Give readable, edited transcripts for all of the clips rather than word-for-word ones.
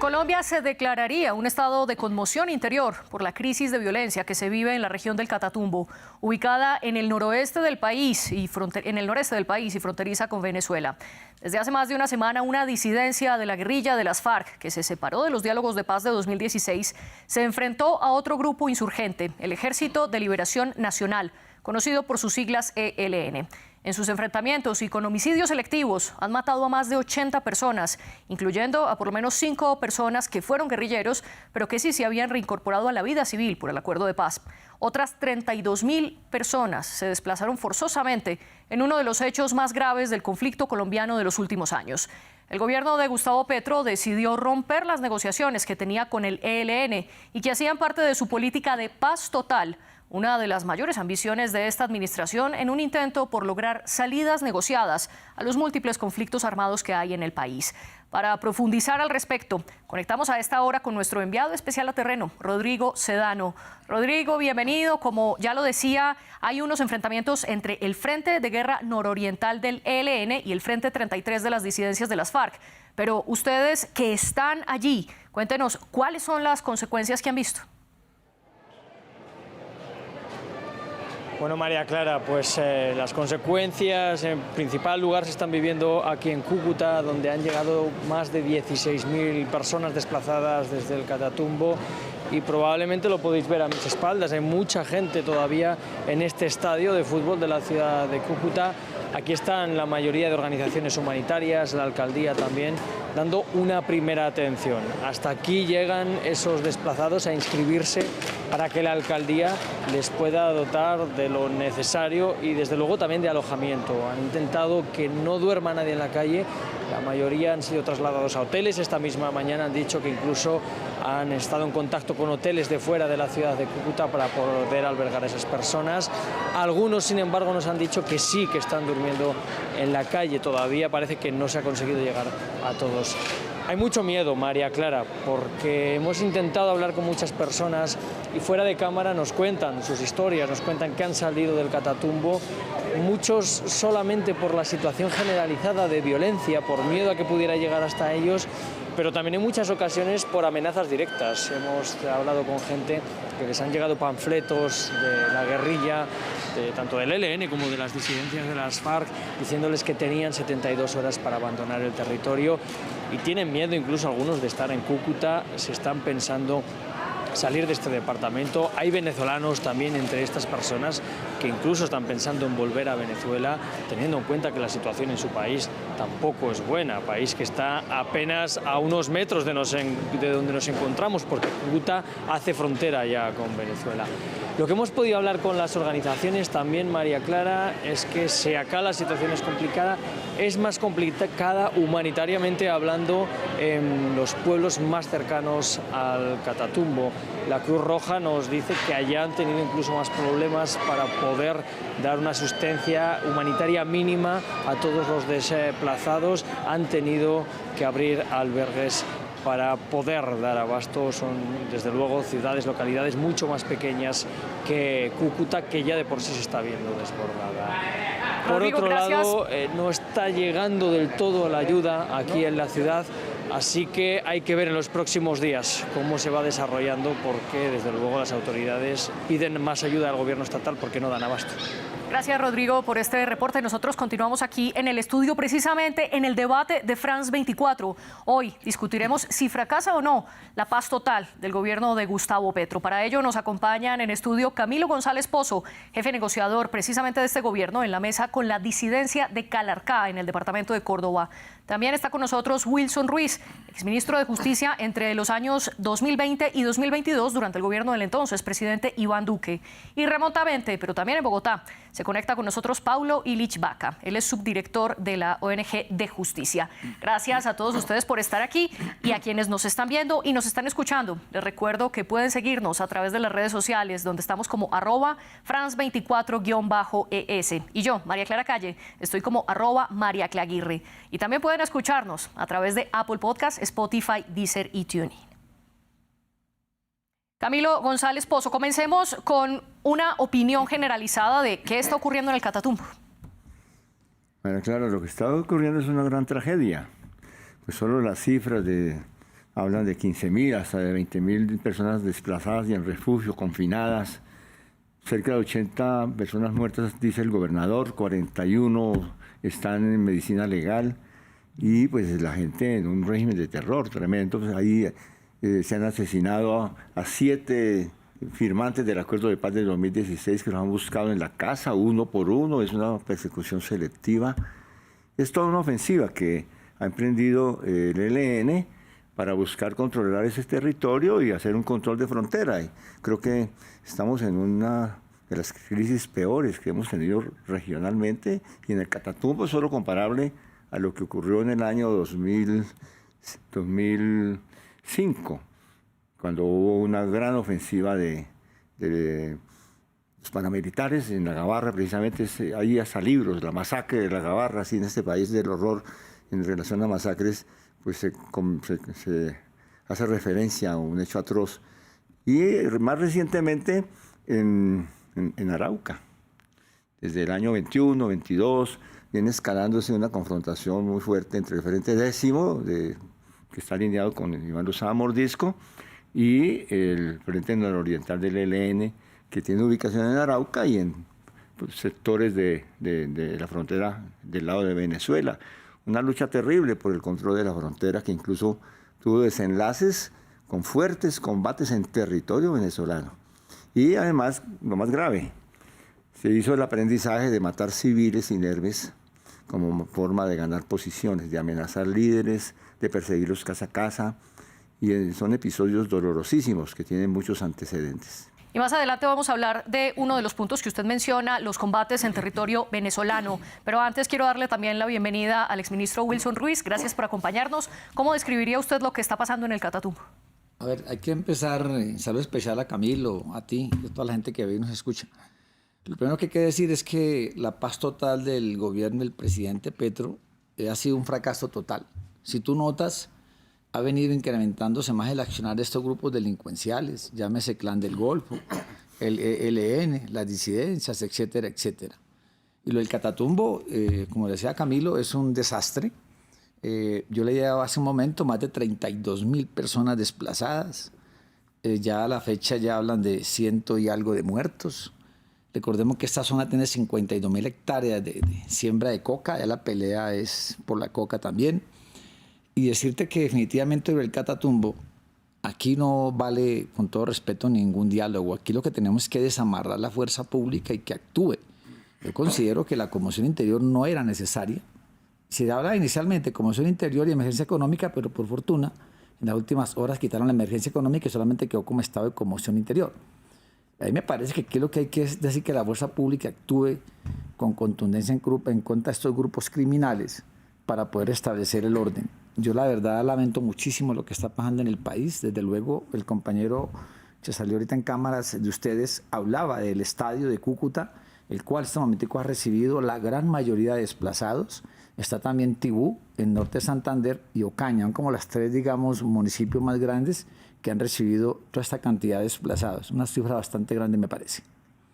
Colombia se declararía un estado de conmoción interior por la crisis de violencia que se vive en la región del Catatumbo, ubicada en el noroeste del país y fronteriza con Venezuela. Desde hace más de una semana, una disidencia de la guerrilla de las FARC, que se separó de los diálogos de paz de 2016, se enfrentó a otro grupo insurgente, el Ejército de Liberación Nacional, conocido por sus siglas ELN. En sus enfrentamientos y con homicidios selectivos han matado a más de 80 personas, incluyendo a por lo menos 5 personas que fueron guerrilleros, pero que sí se habían reincorporado a la vida civil por el acuerdo de paz. Otras 32.000 personas se desplazaron forzosamente en uno de los hechos más graves del conflicto colombiano de los últimos años. El gobierno de Gustavo Petro decidió romper las negociaciones que tenía con el ELN y que hacían parte de su política de paz total, una de las mayores ambiciones de esta administración en un intento por lograr salidas negociadas a los múltiples conflictos armados que hay en el país. Para profundizar al respecto, conectamos a esta hora con nuestro enviado especial a terreno, Rodrigo Sedano. Rodrigo, bienvenido. Como ya lo decía, hay unos enfrentamientos entre el Frente de Guerra Nororiental del ELN y el Frente 33 de las disidencias de las FARC. Pero ustedes que están allí, cuéntenos, ¿cuáles son las consecuencias que han visto? Bueno, María Clara, pues las consecuencias en principal lugar se están viviendo aquí en Cúcuta, donde han llegado más de 16.000 personas desplazadas desde el Catatumbo y probablemente lo podéis ver a mis espaldas. Hay mucha gente todavía en este estadio de fútbol de la ciudad de Cúcuta. Aquí están la mayoría de organizaciones humanitarias, la alcaldía también, dando una primera atención. Hasta aquí llegan esos desplazados a inscribirse para que la alcaldía les pueda dotar de lo necesario y desde luego también de alojamiento. Han intentado que no duerma nadie en la calle, la mayoría han sido trasladados a hoteles. Esta misma mañana han dicho que incluso han estado en contacto con hoteles de fuera de la ciudad de Cúcuta para poder albergar a esas personas. Algunos, sin embargo, nos han dicho que sí que están durmiendo en la calle. Todavía parece que no se ha conseguido llegar a todos. Hay mucho miedo, María Clara, porque hemos intentado hablar con muchas personas y fuera de cámara nos cuentan sus historias, nos cuentan que han salido del Catatumbo, muchos solamente por la situación generalizada de violencia, por miedo a que pudiera llegar hasta ellos, pero también en muchas ocasiones por amenazas directas. Hemos hablado con gente que les han llegado panfletos de la guerrilla, tanto del ELN como de las disidencias de las FARC, diciéndoles que tenían 72 horas para abandonar el territorio y tienen miedo incluso algunos de estar en Cúcuta, se están pensando salir de este departamento. Hay venezolanos también entre estas personas que incluso están pensando en volver a Venezuela, teniendo en cuenta que la situación en su país tampoco es buena, país que está apenas a unos metros de donde nos encontramos, porque Cúcuta hace frontera ya con Venezuela. Lo que hemos podido hablar con las organizaciones también, María Clara, es que si acá la situación es complicada, es más complicada humanitariamente hablando en los pueblos más cercanos al Catatumbo. La Cruz Roja nos dice que allá han tenido incluso más problemas para poder dar una asistencia humanitaria mínima a todos los desplazados. Han tenido que abrir albergues para poder dar abasto. Son desde luego ciudades, localidades mucho más pequeñas que Cúcuta, que ya de por sí se está viendo desbordada. Por otro lado, no está llegando del todo la ayuda aquí en la ciudad, así que hay que ver en los próximos días cómo se va desarrollando, porque desde luego las autoridades piden más ayuda al gobierno estatal porque no dan abasto. Gracias, Rodrigo, por este reporte. Nosotros continuamos aquí en el estudio, precisamente en el debate de France 24. Hoy discutiremos si fracasa o no la paz total del gobierno de Gustavo Petro. Para ello nos acompañan en estudio Camilo González Pozo, jefe negociador precisamente de este gobierno, en la mesa con la disidencia de Calarcá, en el departamento de Córdoba. También está con nosotros Wilson Ruiz, exministro de Justicia entre los años 2020 y 2022 durante el gobierno del entonces presidente Iván Duque. Y remotamente, pero también en Bogotá, se conecta con nosotros Paulo Illich Vaca. Él es subdirector de la ONG de Justicia. Gracias a todos ustedes por estar aquí y a quienes nos están viendo y nos están escuchando. Les recuerdo que pueden seguirnos a través de las redes sociales, donde estamos como @France24_ES. Y yo, María Clara Calle, estoy como @MariaClaguirre. Y también pueden escucharnos a través de Apple Podcast, Spotify, Deezer y TuneIn. Camilo González Pozo, comencemos con una opinión generalizada de qué está ocurriendo en el Catatumbo. Bueno, claro, lo que está ocurriendo es una gran tragedia. Pues solo las cifras de hablan de 15.000 hasta de 20.000 personas desplazadas y en refugio, confinadas. Cerca de 80 personas muertas, dice el gobernador, 41 están en medicina legal y pues la gente en un régimen de terror tremendo. Pues ahí se han asesinado a 7 firmantes del Acuerdo de Paz de 2016 que los han buscado en la casa uno por uno. Es una persecución selectiva. Es toda una ofensiva que ha emprendido el ELN para buscar controlar ese territorio y hacer un control de frontera. Y creo que estamos en una de las crisis peores que hemos tenido regionalmente, y en el Catatumbo es solo comparable a lo que ocurrió en el año 2005, cuando hubo una gran ofensiva de los paramilitares en La Gabarra. Precisamente hay hasta libros, la masacre de La Gabarra, así en este país del horror en relación a masacres, pues se hace referencia a un hecho atroz. Y más recientemente en Arauca, desde el año 21, 22, viene escalándose una confrontación muy fuerte entre el Frente Décimo, que está alineado con Iván Lozada Mordisco, y el Frente Nororiental del ELN, que tiene ubicación en Arauca y en sectores de la frontera del lado de Venezuela. Una lucha terrible por el control de la frontera que incluso tuvo desenlaces con fuertes combates en territorio venezolano. Y además, lo más grave, se hizo el aprendizaje de matar civiles inermes como forma de ganar posiciones, de amenazar líderes, de perseguirlos casa a casa. Y son episodios dolorosísimos que tienen muchos antecedentes. Y más adelante vamos a hablar de uno de los puntos que usted menciona, los combates en territorio venezolano. Pero antes quiero darle también la bienvenida al exministro Wilson Ruiz. Gracias por acompañarnos. ¿Cómo describiría usted lo que está pasando en el Catatumbo? A ver, hay que empezar, saludo especial a Camilo, a ti y a toda la gente que ve y nos escucha. Lo primero que hay que decir es que la paz total del gobierno del presidente Petro ha sido un fracaso total. Si tú notas, ha venido incrementándose más el accionar de estos grupos delincuenciales, llámese Clan del Golfo, el ELN, las disidencias, etcétera, etcétera. Y lo del Catatumbo, como decía Camilo, es un desastre. Yo leía hace un momento más de 32.000 personas desplazadas. Ya a la fecha ya hablan de 100 y algo de muertos. Recordemos que esta zona tiene 52.000 hectáreas de siembra de coca, ya la pelea es por la coca también. Y decirte que definitivamente el Catatumbo, aquí no vale, con todo respeto, ningún diálogo. Aquí lo que tenemos es que desamarrar la fuerza pública y que actúe. Yo considero que la conmoción interior no era necesaria. Se hablaba inicialmente de conmoción interior y emergencia económica, pero por fortuna, en las últimas horas quitaron la emergencia económica y solamente quedó como estado de conmoción interior. A mí me parece que aquí lo que hay que es decir que la fuerza pública actúe con contundencia en contra de estos grupos criminales para poder establecer el orden. Yo la verdad lamento muchísimo lo que está pasando en el país. Desde luego el compañero que salió ahorita en cámaras de ustedes hablaba del estadio de Cúcuta, el cual en este momento ha recibido la gran mayoría de desplazados. Está también Tibú, en norte de Santander, y Ocaña, son como las 3, digamos, municipios más grandes que han recibido toda esta cantidad de desplazados. Una cifra bastante grande, me parece.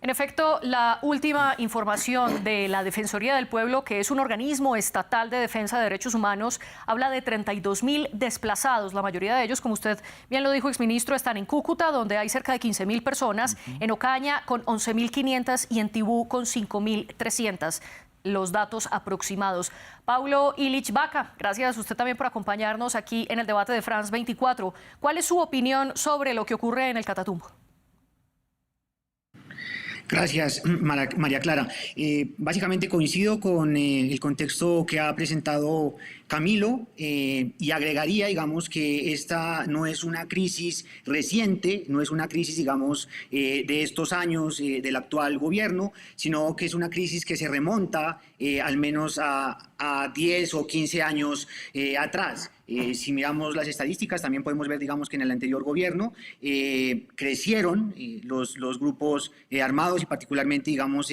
En efecto, la última información de la Defensoría del Pueblo, que es un organismo estatal de defensa de derechos humanos, habla de 32.000 desplazados. La mayoría de ellos, como usted bien lo dijo, exministro, están en Cúcuta, donde hay cerca de 15.000 personas, en Ocaña con 11.500 y en Tibú con 5.300. Los datos aproximados. Paulo Illich Vaca, gracias a usted también por acompañarnos aquí en el debate de France 24. ¿Cuál es su opinión sobre lo que ocurre en el Catatumbo? Gracias, María Clara. Básicamente coincido con el contexto que ha presentado Camilo y agregaría, digamos, que esta no es una crisis reciente, no es una crisis, digamos, de estos años del actual gobierno, sino que es una crisis que se remonta al menos a 10 o 15 años atrás. Si miramos las estadísticas, también podemos ver, digamos, que en el anterior gobierno crecieron los grupos armados y particularmente, digamos,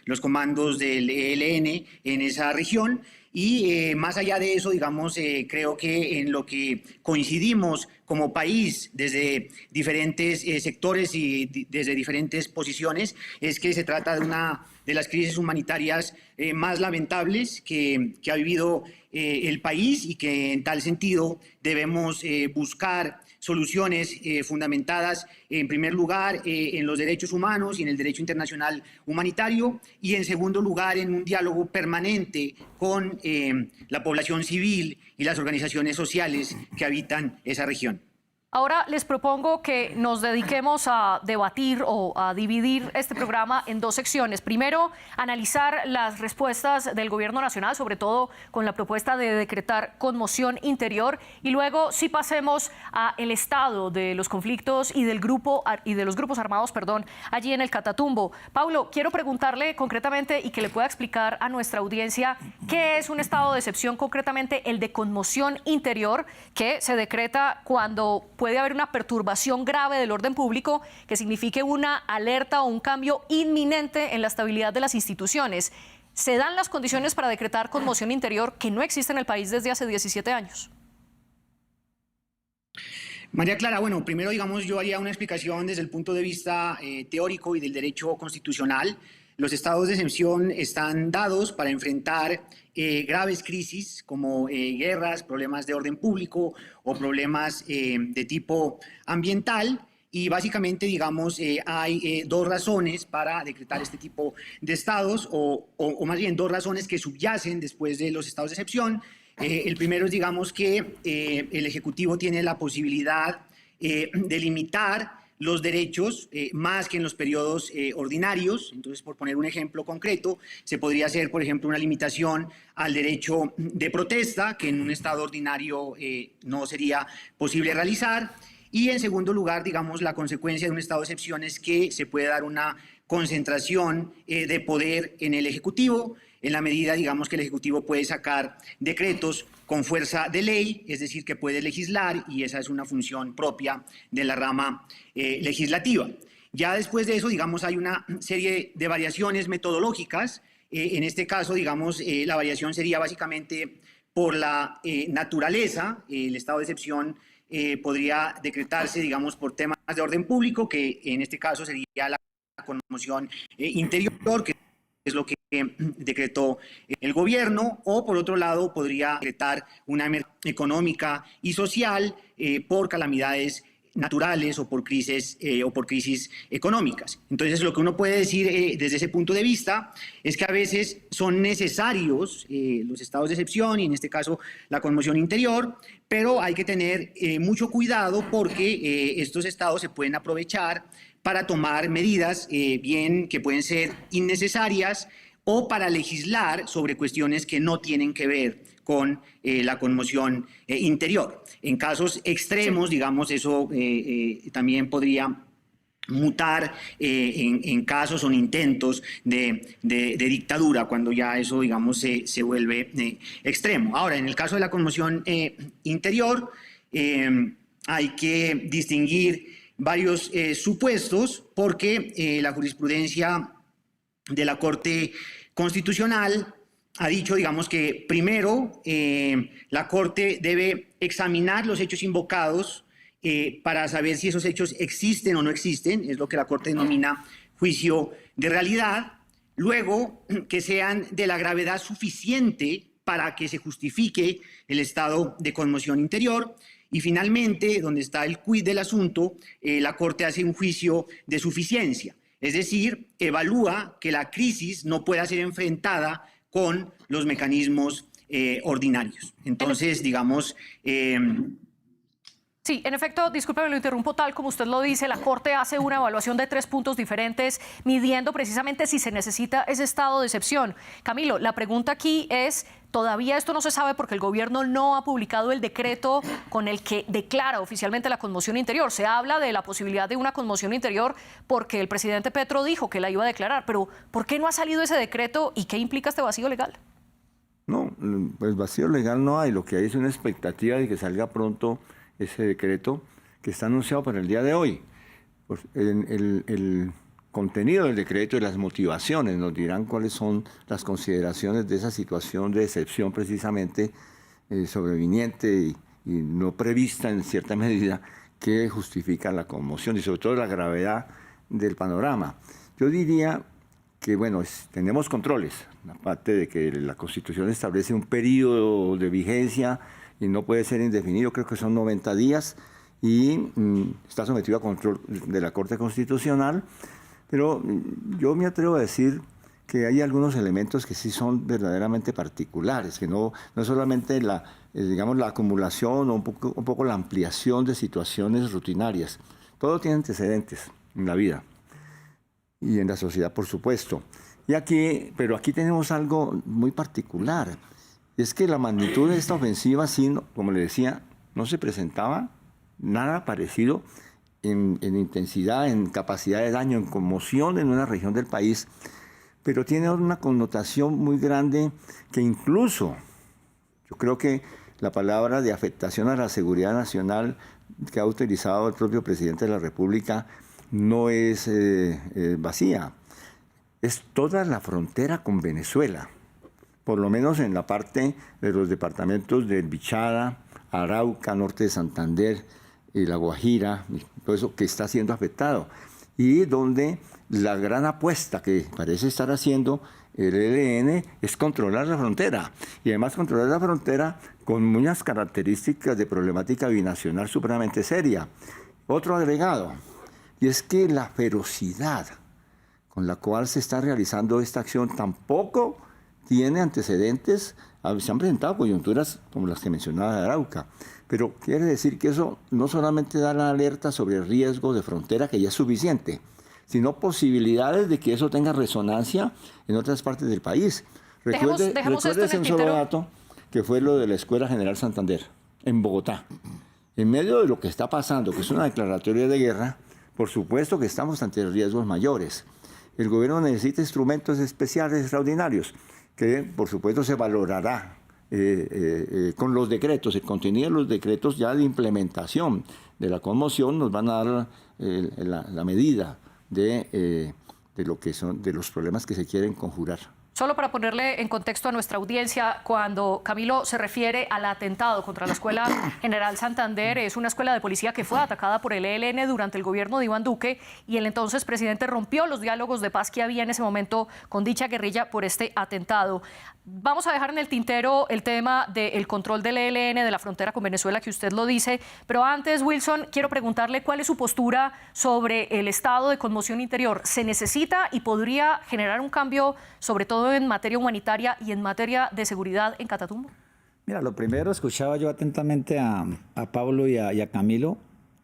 los comandos del ELN en esa región. Y más allá de eso, digamos, creo que en lo que coincidimos como país desde diferentes sectores y desde diferentes posiciones es que se trata de una de las crisis humanitarias más lamentables que ha vivido el país y que en tal sentido debemos buscar soluciones fundamentadas en primer lugar en los derechos humanos y en el derecho internacional humanitario y en segundo lugar en un diálogo permanente con la población civil y las organizaciones sociales que habitan esa región. Ahora les propongo que nos dediquemos a debatir o a dividir este programa en dos secciones. Primero, analizar las respuestas del Gobierno Nacional, sobre todo con la propuesta de decretar conmoción interior, y luego sí pasemos a el estado de los conflictos y de los grupos armados, allí en el Catatumbo. Paulo, quiero preguntarle concretamente y que le pueda explicar a nuestra audiencia qué es un estado de excepción, concretamente el de conmoción interior, que se decreta cuando puede haber una perturbación grave del orden público que signifique una alerta o un cambio inminente en la estabilidad de las instituciones. ¿Se dan las condiciones para decretar conmoción interior que no existe en el país desde hace 17 años? María Clara, bueno, primero, digamos, yo haría una explicación desde el punto de vista teórico y del derecho constitucional. Los estados de excepción están dados para enfrentar graves crisis como guerras, problemas de orden público o problemas de tipo ambiental. Y básicamente, digamos, hay dos razones para decretar este tipo de estados, o más bien dos razones que subyacen después de los estados de excepción. El primero es, digamos, que el Ejecutivo tiene la posibilidad de limitar los derechos más que en los periodos ordinarios. Entonces, por poner un ejemplo concreto, se podría hacer, por ejemplo, una limitación al derecho de protesta, que en un estado ordinario no sería posible realizar. Y en segundo lugar, digamos, la consecuencia de un estado de excepción es que se puede dar una concentración de poder en el Ejecutivo, en la medida, digamos, que el Ejecutivo puede sacar decretos con fuerza de ley, es decir, que puede legislar, y esa es una función propia de la rama legislativa. Ya después de eso, digamos, hay una serie de variaciones metodológicas. En este caso, digamos, la variación sería básicamente por la naturaleza. El estado de excepción podría decretarse, digamos, por temas de orden público, que en este caso sería la conmoción interior, que es lo que decretó el gobierno, o por otro lado podría decretar una emergencia económica y social por calamidades naturales o por crisis económicas. Entonces, lo que uno puede decir desde ese punto de vista es que a veces son necesarios los estados de excepción y en este caso la conmoción interior, pero hay que tener mucho cuidado porque estos estados se pueden aprovechar para tomar medidas bien que pueden ser innecesarias o para legislar sobre cuestiones que no tienen que ver con la conmoción interior. En casos extremos, digamos, eso también podría mutar en casos o en intentos de dictadura, cuando ya eso, digamos, se vuelve extremo. Ahora, en el caso de la conmoción interior, hay que distinguir varios supuestos porque la jurisprudencia de la Corte Constitucional ha dicho, digamos, que primero la Corte debe examinar los hechos invocados para saber si esos hechos existen o no existen, es lo que la Corte denomina juicio de realidad. Luego, que sean de la gravedad suficiente para que se justifique el estado de conmoción interior. Y finalmente, donde está el quid del asunto, la Corte hace un juicio de suficiencia, es decir, evalúa que la crisis no pueda ser enfrentada con los mecanismos ordinarios. Entonces, digamos... Sí, en efecto, discúlpeme, lo interrumpo, tal como usted lo dice, la Corte hace una evaluación de 3 puntos diferentes, midiendo precisamente si se necesita ese estado de excepción. Camilo, la pregunta aquí es, todavía esto no se sabe porque el gobierno no ha publicado el decreto con el que declara oficialmente la conmoción interior. Se habla de la posibilidad de una conmoción interior porque el presidente Petro dijo que la iba a declarar, pero ¿por qué no ha salido ese decreto y qué implica este vacío legal? No, pues vacío legal no hay, lo que hay es una expectativa de que salga pronto ese decreto que está anunciado para el día de hoy. Pues el contenido del decreto y las motivaciones. Nos dirán cuáles son las consideraciones de esa situación de excepción precisamente sobreviniente y no prevista en cierta medida que justifica la conmoción y sobre todo la gravedad del panorama. Yo diría que, bueno, tenemos controles, aparte de que la Constitución establece un periodo de vigencia y no puede ser indefinido, creo que son 90 días, y está sometido a control de la Corte Constitucional, pero yo me atrevo a decir que hay algunos elementos que sí son verdaderamente particulares, que no solamente digamos, la acumulación o un poco la ampliación de situaciones rutinarias. Todo tiene antecedentes en la vida y en la sociedad, por supuesto. Pero aquí tenemos algo muy particular. Es que la magnitud de esta ofensiva, sí, como le decía, no se presentaba nada parecido en intensidad, en capacidad de daño, en conmoción en una región del país, pero tiene una connotación muy grande que incluso, yo creo que la palabra de afectación a la seguridad nacional que ha utilizado el propio presidente de la República no es vacía. Es toda la frontera con Venezuela, por lo menos en la parte de los departamentos del Bichada, Arauca, norte de Santander, y La Guajira, todo eso que está siendo afectado. Y donde la gran apuesta que parece estar haciendo el ELN es controlar la frontera. Y además controlar la frontera con unas características de problemática binacional supremamente seria. Otro agregado, y es que la ferocidad con la cual se está realizando esta acción tampoco tiene antecedentes. Se han presentado coyunturas como las que mencionaba de Arauca, pero quiere decir que eso no solamente da la alerta sobre el riesgo de frontera, que ya es suficiente, sino posibilidades de que eso tenga resonancia en otras partes del país. Recuérdese un solo dato, que fue lo de la Escuela General Santander, en Bogotá. En medio de lo que está pasando, que es una declaratoria de guerra, por supuesto que estamos ante riesgos mayores. El gobierno necesita instrumentos especiales extraordinarios, que por supuesto se valorará con los decretos. El contenido de los decretos ya de implementación de la conmoción nos van a dar la medida de lo que son, de los problemas que se quieren conjurar. Solo para ponerle en contexto a nuestra audiencia, cuando Camilo se refiere al atentado contra la Escuela General Santander, es una escuela de policía que fue atacada por el ELN durante el gobierno de Iván Duque y el entonces presidente rompió los diálogos de paz que había en ese momento con dicha guerrilla por este atentado. Vamos a dejar en el tintero el tema del control del ELN de la frontera con Venezuela, que usted lo dice, pero antes, Wilson, quiero preguntarle cuál es su postura sobre el estado de conmoción interior. ¿Se necesita y podría generar un cambio, sobre todo en materia humanitaria y en materia de seguridad en Catatumbo? Mira, lo primero, escuchaba yo atentamente a Pablo y a Camilo,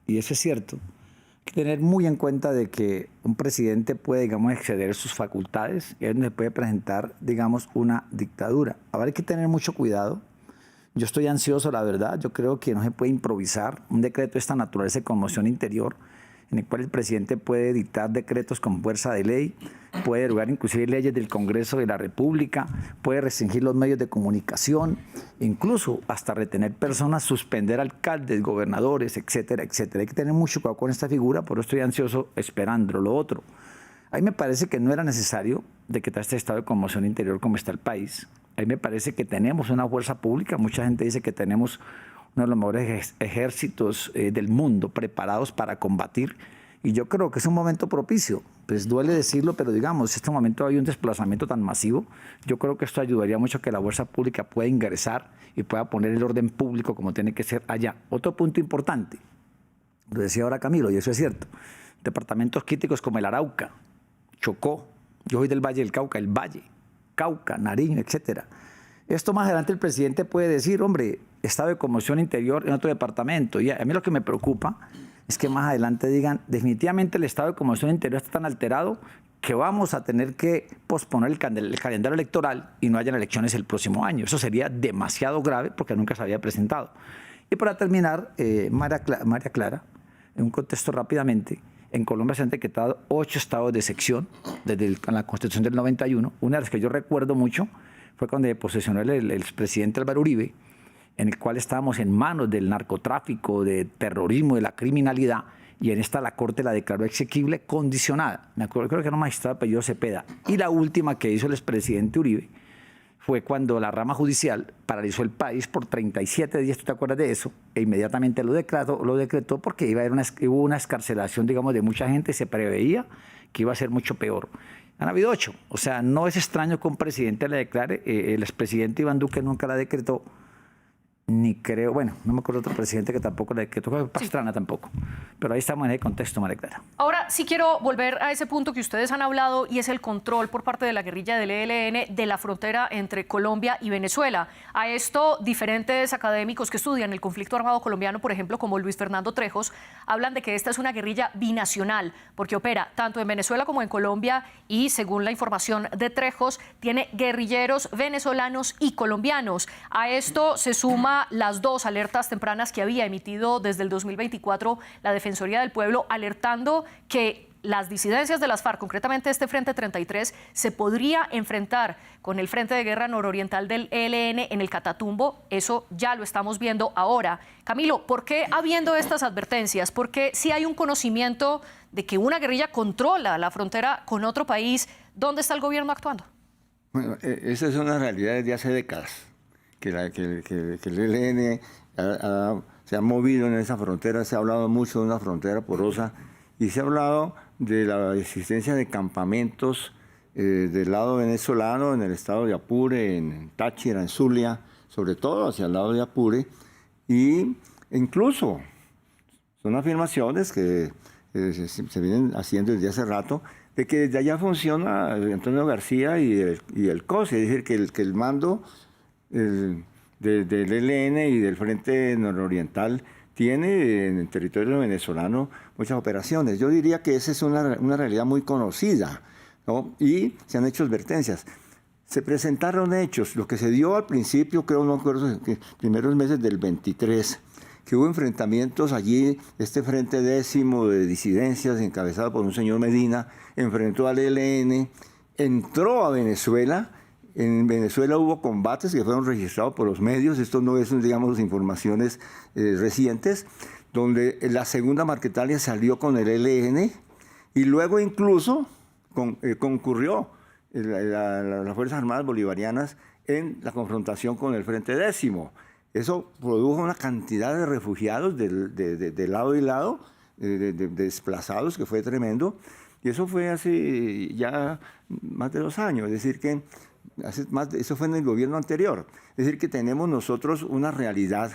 y eso es cierto. Hay que tener muy en cuenta de que un presidente puede, digamos, exceder sus facultades y él no se puede presentar, digamos, una dictadura. Ahora hay que tener mucho cuidado. Yo estoy ansioso, la verdad. Yo creo que no se puede improvisar un decreto de esta naturaleza de conmoción interior, en el cual el presidente puede dictar decretos con fuerza de ley, puede derogar inclusive leyes del Congreso de la República, puede restringir los medios de comunicación, incluso hasta retener personas, suspender alcaldes, gobernadores, etcétera, etcétera. Hay que tener mucho cuidado con esta figura, por eso estoy ansioso esperando lo otro. A mí me parece que no era necesario decretar este estado de conmoción interior como está el país. A mí me parece que tenemos una fuerza pública, mucha gente dice que tenemos uno de los mejores ejércitos del mundo preparados para combatir, y yo creo que es un momento propicio. Pues duele decirlo, pero digamos, en este momento hay un desplazamiento tan masivo, yo creo que esto ayudaría mucho a que la fuerza pública pueda ingresar y pueda poner el orden público como tiene que ser allá. Otro punto importante, lo decía ahora Camilo, y eso es cierto, departamentos críticos como el Arauca, Chocó, yo soy del Valle del Cauca, el Valle, Cauca, Nariño, etcétera. Esto más adelante el presidente puede decir, hombre, estado de conmoción interior en otro departamento. Y a mí lo que me preocupa es que más adelante digan, definitivamente el estado de conmoción interior está tan alterado que vamos a tener que posponer el calendario electoral y no hayan elecciones el próximo año. Eso sería demasiado grave porque nunca se había presentado. Y para terminar, María Clara, en un contexto rápidamente, en Colombia se han decretado 8 estados de excepción desde la Constitución del 91. Una de las que yo recuerdo mucho fue cuando posesionó el expresidente Álvaro Uribe, en el cual estábamos en manos del narcotráfico, del terrorismo, de la criminalidad, y en esta la Corte la declaró exequible condicionada. Me acuerdo, creo que era un magistrado apellido Cepeda. Y la última que hizo el expresidente Uribe fue cuando la rama judicial paralizó el país por 37 días, ¿tú te acuerdas de eso? E inmediatamente lo decretó porque hubo una excarcelación, digamos, de mucha gente, se preveía que iba a ser mucho peor. Han habido 8, o sea, no es extraño que un presidente la declare, el expresidente Iván Duque nunca la decretó, ni creo, bueno, no me acuerdo otro presidente que tampoco la decretó, creo que Pastrana tampoco, pero ahí estamos en el contexto, María Clara. Ahora sí quiero volver a ese punto que ustedes han hablado y es el control por parte de la guerrilla del ELN de la frontera entre Colombia y Venezuela. A esto diferentes académicos que estudian el conflicto armado colombiano, por ejemplo, como Luis Fernando Trejos, hablan de que esta es una guerrilla binacional porque opera tanto en Venezuela como en Colombia y, según la información de Trejos, tiene guerrilleros venezolanos y colombianos. A esto se suma las 2 alertas tempranas que había emitido desde el 2024 la Defensoría del Pueblo, alertando que las disidencias de las FARC, concretamente este Frente 33, se podría enfrentar con el Frente de Guerra Nororiental del ELN en el Catatumbo. Eso ya lo estamos viendo ahora. Camilo, ¿por qué habiendo estas advertencias? ¿Por qué si hay un conocimiento de que una guerrilla controla la frontera con otro país, dónde está el gobierno actuando? Bueno, esa es una realidad desde hace décadas. Que el ELN se ha movido en esa frontera, se ha hablado mucho de una frontera porosa y se ha hablado de la existencia de campamentos del lado venezolano, en el estado de Apure, en Táchira, en Zulia, sobre todo hacia el lado de Apure, y incluso son afirmaciones que se vienen haciendo desde hace rato, de que desde allá funciona Antonio García y el COSE, es decir, que el mando del ELN y del Frente Nororiental tiene en el territorio venezolano muchas operaciones. Yo diría que esa es una realidad muy conocida, ¿no? Y se han hecho advertencias. Se presentaron hechos, lo que se dio al principio, creo, no me acuerdo, que primeros meses del 23, que hubo enfrentamientos allí, este Frente Décimo de disidencias encabezado por un señor Medina, enfrentó al ELN, entró a Venezuela. En Venezuela hubo combates que fueron registrados por los medios, esto no es, digamos, informaciones recientes, donde la segunda Marquetalia salió con el ELN y luego incluso concurrió las Fuerzas Armadas Bolivarianas en la confrontación con el Frente Décimo. Eso produjo una cantidad de refugiados de lado y lado, de desplazados, que fue tremendo, y eso fue hace ya más de 2 años, es decir que eso fue en el gobierno anterior. Es decir, que tenemos nosotros una realidad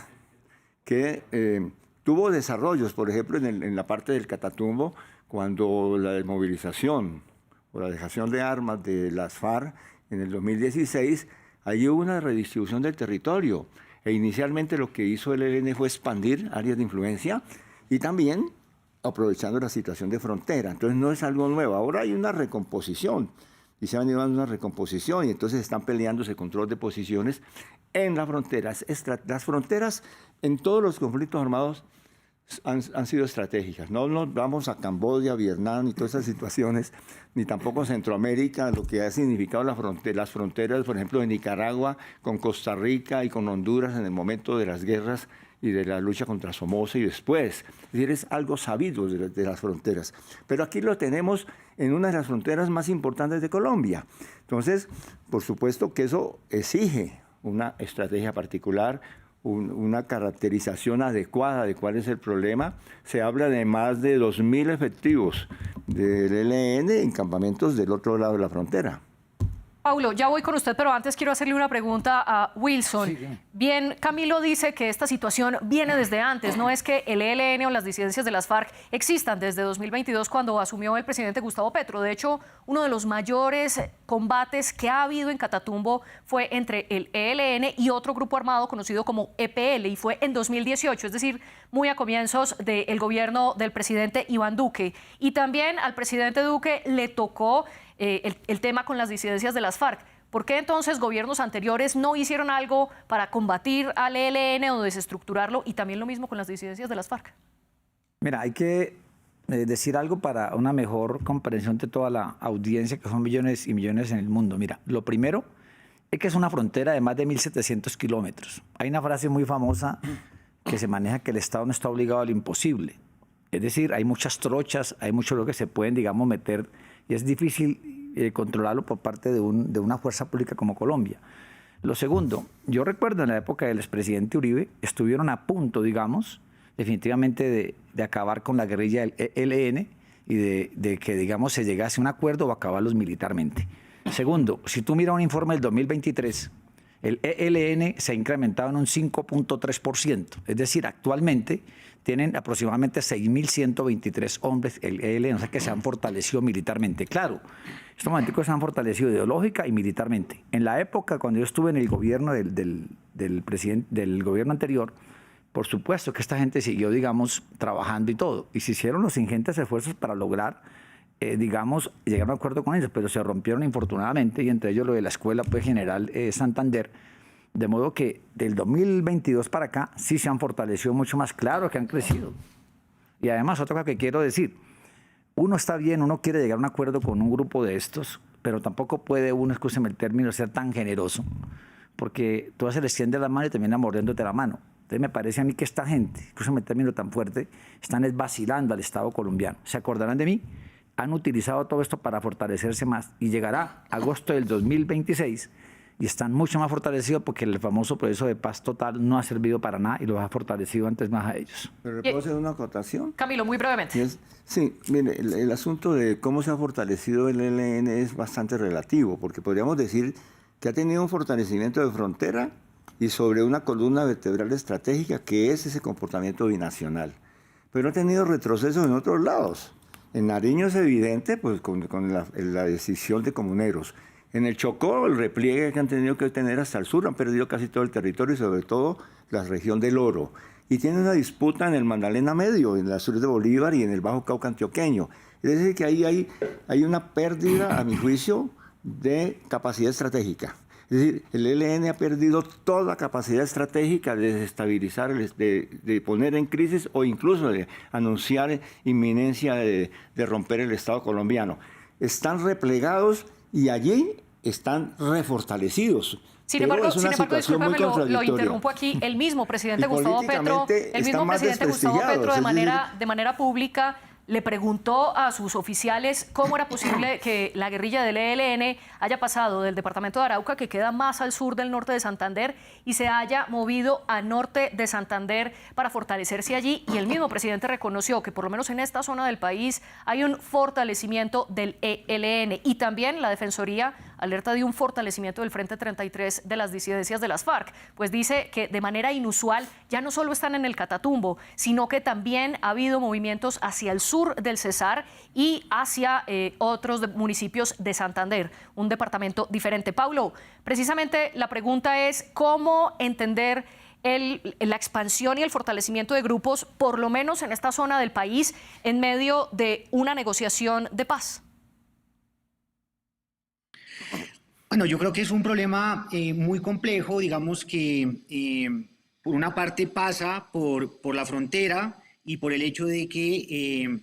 que tuvo desarrollos, por ejemplo, en la parte del Catatumbo, cuando la desmovilización o la dejación de armas de las FARC en el 2016, allí hubo una redistribución del territorio. E inicialmente lo que hizo el ELN fue expandir áreas de influencia y también aprovechando la situación de frontera. Entonces no es algo nuevo. Ahora hay una recomposición. Y se van llevando una recomposición y entonces están peleando ese control de posiciones en las fronteras. Las fronteras en todos los conflictos armados han sido estratégicas. No nos vamos a Camboya, Vietnam y todas esas situaciones, ni tampoco Centroamérica, lo que ha significado las fronteras, por ejemplo, de Nicaragua con Costa Rica y con Honduras en el momento de las guerras y de la lucha contra Somoza y después. Es decir, es algo sabido de las fronteras. Pero aquí lo tenemos en una de las fronteras más importantes de Colombia. Entonces, por supuesto que eso exige una estrategia particular, una caracterización adecuada de cuál es el problema. Se habla de más de 2.000 efectivos del ELN en campamentos del otro lado de la frontera. Paulo, ya voy con usted, pero antes quiero hacerle una pregunta a Wilson. Sí, bien, Camilo dice que esta situación viene desde antes, no es que el ELN o las disidencias de las FARC existan desde 2022 cuando asumió el presidente Gustavo Petro. De hecho, uno de los mayores combates que ha habido en Catatumbo fue entre el ELN y otro grupo armado conocido como EPL y fue en 2018, es decir, muy a comienzos del gobierno del presidente Iván Duque. Y también al presidente Duque le tocó el tema con las disidencias de las FARC. ¿Por qué entonces gobiernos anteriores no hicieron algo para combatir al ELN o desestructurarlo y también lo mismo con las disidencias de las FARC? Mira, hay que decir algo para una mejor comprensión de toda la audiencia, que son millones y millones en el mundo. Mira, lo primero es que es una frontera de más de 1.700 kilómetros. Hay una frase muy famosa que se maneja que el Estado no está obligado a lo imposible. Es decir, hay muchas trochas, hay mucho lo que se pueden, digamos, meter y es difícil controlarlo por parte de una fuerza pública como Colombia. Lo segundo, yo recuerdo en la época del expresidente Uribe, estuvieron a punto, digamos, definitivamente de acabar con la guerrilla del ELN y de que, digamos, se llegase a un acuerdo o acabarlos militarmente. Segundo, si tú miras un informe del 2023, el ELN se ha incrementado en un 5.3%, es decir, actualmente tienen aproximadamente 6.123 hombres el ELN, o sea que se han fortalecido militarmente. Claro, estos momentos se han fortalecido ideológica y militarmente. En la época, cuando yo estuve en el gobierno del gobierno anterior, por supuesto que esta gente siguió, digamos, trabajando y todo, y se hicieron los ingentes esfuerzos para lograr, digamos, llegar a un acuerdo con ellos, pero se rompieron infortunadamente, y entre ellos lo de la Escuela General Santander, de modo que del 2022 para acá sí se han fortalecido mucho más, claro que han crecido. Y además, otra cosa que quiero decir, uno está bien, uno quiere llegar a un acuerdo con un grupo de estos, pero tampoco puede uno, escúcheme el término, ser tan generoso, porque tú se le extiende la mano y termina mordiéndote la mano. Entonces me parece a mí que esta gente, escúcheme el término tan fuerte, están vacilando al Estado colombiano. ¿Se acordarán de mí? Han utilizado todo esto para fortalecerse más y llegará agosto del 2026 y están mucho más fortalecidos porque el famoso proceso de paz total no ha servido para nada y los ha fortalecido antes más a ellos. ¿Pero le puedo hacer una acotación? Camilo, muy brevemente. Sí, mire, el asunto de cómo se ha fortalecido el ELN es bastante relativo, porque podríamos decir que ha tenido un fortalecimiento de frontera y sobre una columna vertebral estratégica que es ese comportamiento binacional. Pero ha tenido retrocesos en otros lados. En Nariño es evidente, pues con la decisión de Comuneros. En el Chocó, el repliegue que han tenido que tener hasta el sur, han perdido casi todo el territorio y sobre todo la región del Oro. Y tienen una disputa en el Magdalena Medio, en la sur de Bolívar y en el Bajo Cauca antioqueño. Es decir, que ahí hay una pérdida, a mi juicio, de capacidad estratégica. Es decir, el ELN ha perdido toda capacidad estratégica de desestabilizar, de poner en crisis o incluso de anunciar inminencia de romper el Estado colombiano. Están replegados y allí están refortalecidos. Sin embargo, discúlpame, lo interrumpo aquí. El mismo presidente Gustavo Petro, de manera pública, le preguntó a sus oficiales cómo era posible que la guerrilla del ELN haya pasado del departamento de Arauca, que queda más al sur del norte de Santander, y se haya movido a norte de Santander para fortalecerse allí. Y el mismo presidente reconoció que por lo menos en esta zona del país hay un fortalecimiento del ELN. Y también la Defensoría alerta de un fortalecimiento del Frente 33 de las disidencias de las FARC, pues dice que de manera inusual ya no solo están en el Catatumbo, sino que también ha habido movimientos hacia el sur del Cesar y hacia otros municipios de Santander, un departamento diferente. Paulo, precisamente la pregunta es cómo entender la expansión y el fortalecimiento de grupos, por lo menos en esta zona del país, en medio de una negociación de paz. Bueno, yo creo que es un problema muy complejo, digamos que por una parte pasa por la frontera y por el hecho de que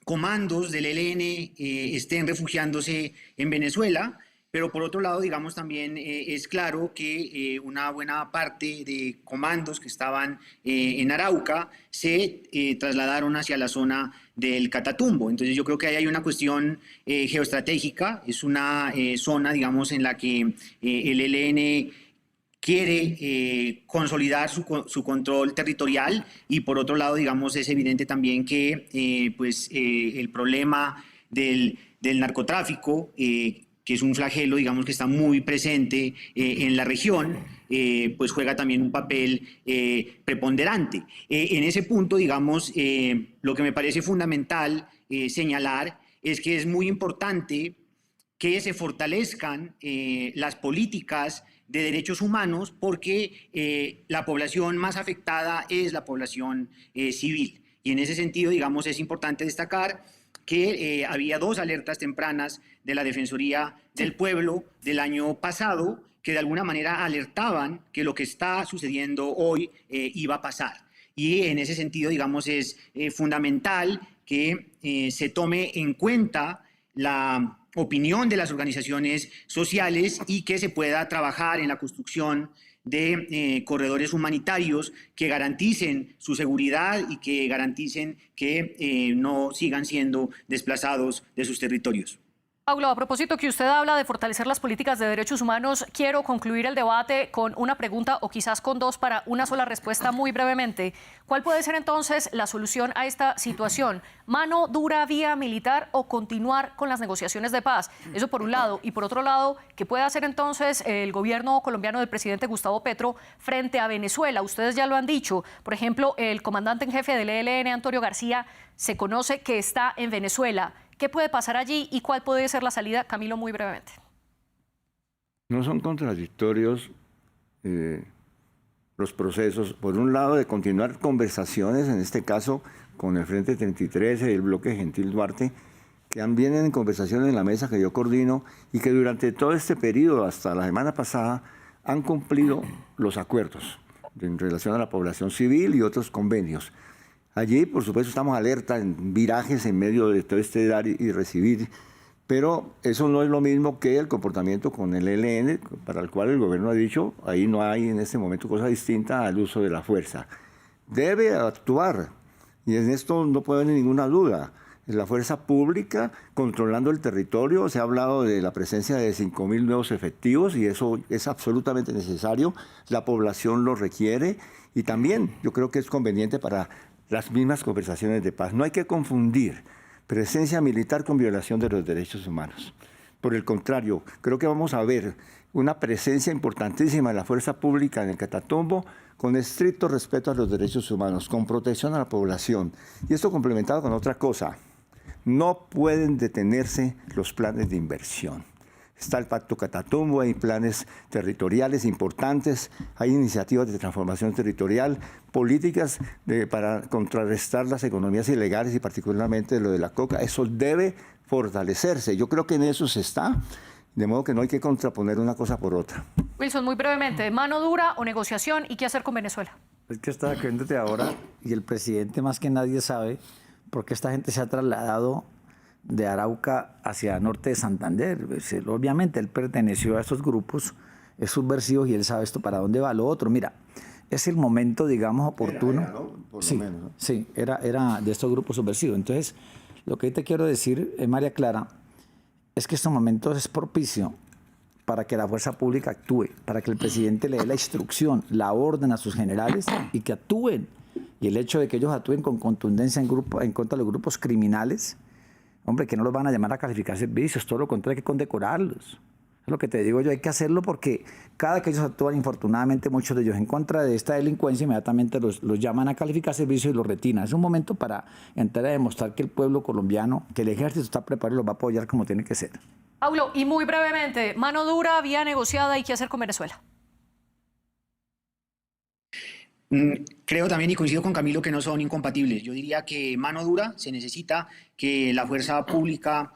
comandos del ELN estén refugiándose en Venezuela, pero por otro lado, digamos, también es claro que una buena parte de comandos que estaban en Arauca se trasladaron hacia la zona del Catatumbo. Entonces yo creo que ahí hay una cuestión geoestratégica, es una zona, digamos, en la que el ELN quiere consolidar su control territorial y por otro lado, digamos, es evidente también que el problema del narcotráfico, que es un flagelo, digamos, que está muy presente en la región, pues juega también un papel preponderante. En ese punto, digamos, lo que me parece fundamental señalar es que es muy importante que se fortalezcan las políticas de derechos humanos porque la población más afectada es la población civil. Y en ese sentido, digamos, es importante destacar que había 2 alertas tempranas de la Defensoría del Pueblo del año pasado que de alguna manera alertaban que lo que está sucediendo hoy iba a pasar. Y en ese sentido, digamos, es fundamental que se tome en cuenta la opinión de las organizaciones sociales y que se pueda trabajar en la construcción de corredores humanitarios que garanticen su seguridad y que garanticen que no sigan siendo desplazados de sus territorios. Paulo, a propósito que usted habla de fortalecer las políticas de derechos humanos, quiero concluir el debate con una pregunta o quizás con dos para una sola respuesta muy brevemente. ¿Cuál puede ser entonces la solución a esta situación? ¿Mano dura vía militar o continuar con las negociaciones de paz? Eso por un lado. Y por otro lado, ¿qué puede hacer entonces el gobierno colombiano del presidente Gustavo Petro frente a Venezuela? Ustedes ya lo han dicho. Por ejemplo, el comandante en jefe del ELN, Antonio García, se conoce que está en Venezuela. ¿Qué puede pasar allí y cuál puede ser la salida? Camilo, muy brevemente. No son contradictorios los procesos. Por un lado, de continuar conversaciones, en este caso con el Frente 33 y el bloque Gentil Duarte, que vienen en conversaciones en la mesa que yo coordino y que durante todo este periodo, hasta la semana pasada, han cumplido los acuerdos en relación a la población civil y otros convenios. Allí, por supuesto, estamos alerta en virajes en medio de todo este dar y recibir, pero eso no es lo mismo que el comportamiento con el ELN, para el cual el gobierno ha dicho, ahí no hay en este momento cosa distinta al uso de la fuerza. Debe actuar, y en esto no puede haber ninguna duda. La fuerza pública controlando el territorio, se ha hablado de la presencia de 5.000 nuevos efectivos y eso es absolutamente necesario, la población lo requiere y también yo creo que es conveniente para las mismas conversaciones de paz. No hay que confundir presencia militar con violación de los derechos humanos. Por el contrario, creo que vamos a ver una presencia importantísima de la fuerza pública en el Catatumbo con estricto respeto a los derechos humanos, con protección a la población. Y esto complementado con otra cosa. No pueden detenerse los planes de inversión. Está el Pacto Catatumbo, hay planes territoriales importantes, hay iniciativas de transformación territorial, políticas para contrarrestar las economías ilegales y particularmente lo de la coca. Eso debe fortalecerse. Yo creo que en eso se está, de modo que no hay que contraponer una cosa por otra. Wilson, muy brevemente, ¿mano dura o negociación y qué hacer con Venezuela? Es que estaba creyéndote ahora y el presidente más que nadie sabe por qué esta gente se ha trasladado de Arauca hacia norte de Santander. Obviamente él perteneció a estos grupos, es subversivo y él sabe esto para dónde va. Lo otro, mira, es el momento, digamos, oportuno. Era, ¿no? Por sí, lo menos, ¿no? Sí, era de estos grupos subversivos. Entonces, lo que te quiero decir, María Clara, es que estos momentos es propicio para que la fuerza pública actúe, para que el presidente le dé la instrucción, la orden a sus generales y que actúen. Y el hecho de que ellos actúen con contundencia en contra de los grupos criminales, hombre, que no los van a llamar a calificar servicios, todo lo contrario, hay que condecorarlos. Es lo que te digo yo, hay que hacerlo porque cada que ellos actúan, infortunadamente, muchos de ellos en contra de esta delincuencia, inmediatamente los llaman a calificar servicios y los retiran. Es un momento para entrar a demostrar que el pueblo colombiano, que el ejército está preparado y los va a apoyar como tiene que ser. Paulo, y muy brevemente, mano dura, vía negociada y qué hacer con Venezuela. Creo también y coincido con Camilo que no son incompatibles. Yo diría que mano dura, se necesita que la fuerza pública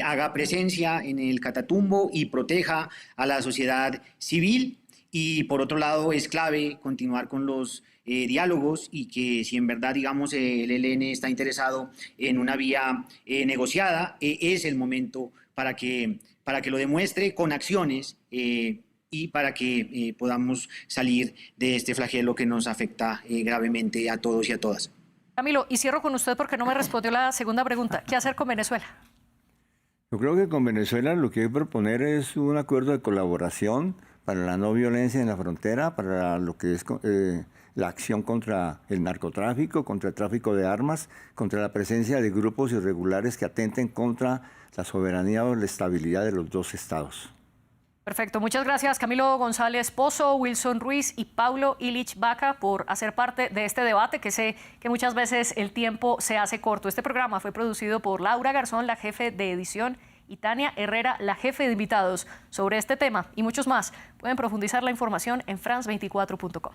haga presencia en el Catatumbo y proteja a la sociedad civil. Y por otro lado es clave continuar con los diálogos y que si en verdad, digamos, el ELN está interesado en una vía negociada, es el momento para que lo demuestre con acciones y para que podamos salir de este flagelo que nos afecta gravemente a todos y a todas. Camilo, y cierro con usted porque no me respondió la segunda pregunta. ¿Qué hacer con Venezuela? Yo creo que con Venezuela lo que hay que proponer es un acuerdo de colaboración para la no violencia en la frontera, para lo que es la acción contra el narcotráfico, contra el tráfico de armas, contra la presencia de grupos irregulares que atenten contra la soberanía o la estabilidad de los dos estados. Perfecto, muchas gracias Camilo González Pozo, Wilson Ruiz y Paulo Illich Vaca por hacer parte de este debate, que sé que muchas veces el tiempo se hace corto. Este programa fue producido por Laura Garzón, la jefe de edición, y Tania Herrera, la jefe de invitados. Sobre este tema y muchos más, pueden profundizar la información en france24.com.